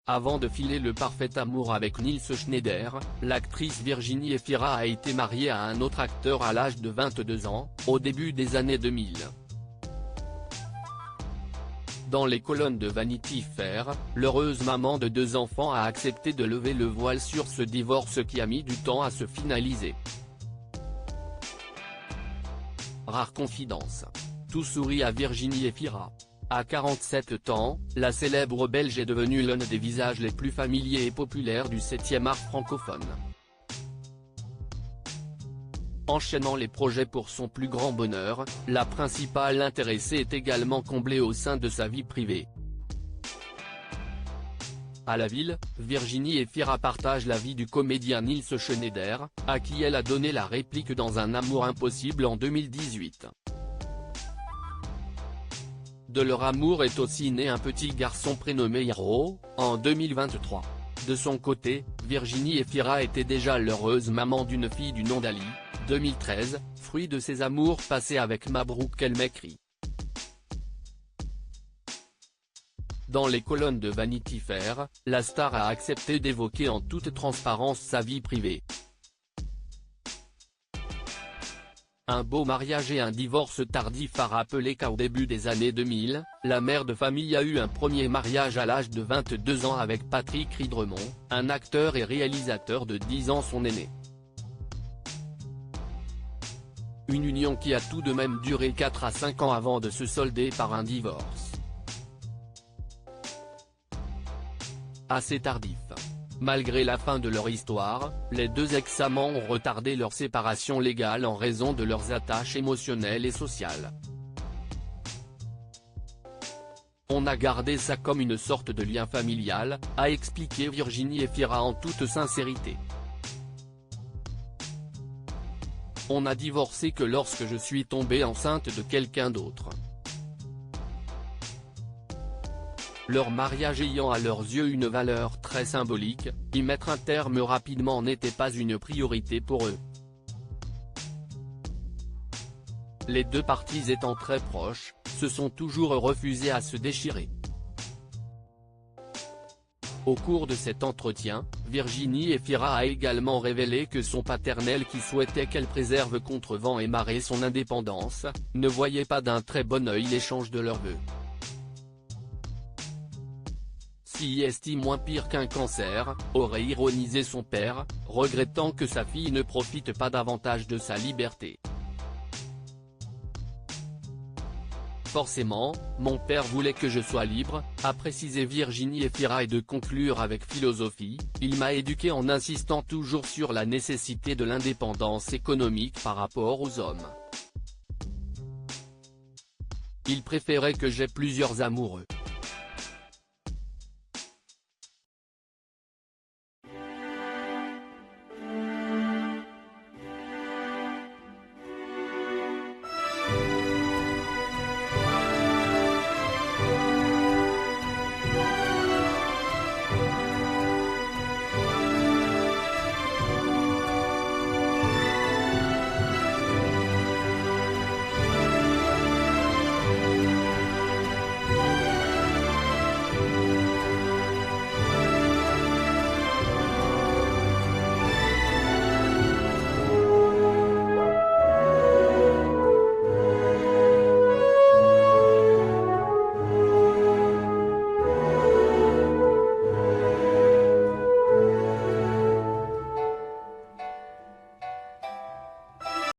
Avant de filer le parfait amour avec Nils Schneider, l'actrice Virginie Efira a été mariée à un autre acteur à l'âge de 22 ans, au début des années 2000. Dans les colonnes de Vanity Fair, l'heureuse maman de 2 enfants a accepté de lever le voile sur ce divorce qui a mis du temps à se finaliser. Rare confidence. Tout sourit à Virginie Efira. À 47 ans, la célèbre Belge est devenue l'un des visages les plus familiers et populaires du 7e art francophone. Enchaînant les projets pour son plus grand bonheur, la principale intéressée est également comblée au sein de sa vie privée. À la ville, Virginie Efira partage la vie du comédien Nils Schneider, à qui elle a donné la réplique dans Un amour impossible en 2018. De leur amour est aussi né un petit garçon prénommé Hiro, en 2023. De son côté, Virginie Efira était déjà l'heureuse maman d'une fille du nom d'Ali, 2013, fruit de ses amours passés avec Mabrouk El Mekri. Dans les colonnes de Vanity Fair, la star a accepté d'évoquer en toute transparence sa vie privée. Un beau mariage et un divorce tardif a rappelé qu'au début des années 2000, la mère de famille a eu un premier mariage à l'âge de 22 ans avec Patrick Ridremont, un acteur et réalisateur de 10 ans son aîné. Une union qui a tout de même duré 4 à 5 ans avant de se solder par un divorce. Assez tardif. Malgré la fin de leur histoire, les 2 ex-amants ont retardé leur séparation légale en raison de leurs attaches émotionnelles et sociales. On a gardé ça comme une sorte de lien familial, a expliqué Virginie Efira en toute sincérité. On a divorcé que lorsque je suis tombée enceinte de quelqu'un d'autre. Leur mariage ayant à leurs yeux une valeur très symbolique, y mettre un terme rapidement n'était pas une priorité pour eux. Les 2 parties étant très proches, se sont toujours refusées à se déchirer. Au cours de cet entretien, Virginie Efira a également révélé que son paternel qui souhaitait qu'elle préserve contre vent et marée son indépendance, ne voyait pas d'un très bon œil l'échange de leurs vœux. S'y estime moins pire qu'un cancer, aurait ironisé son père, regrettant que sa fille ne profite pas davantage de sa liberté. Forcément, mon père voulait que je sois libre, a précisé Virginie Efira et de conclure avec philosophie, il m'a éduqué en insistant toujours sur la nécessité de l'indépendance économique par rapport aux hommes. Il préférait que j'aie plusieurs amoureux.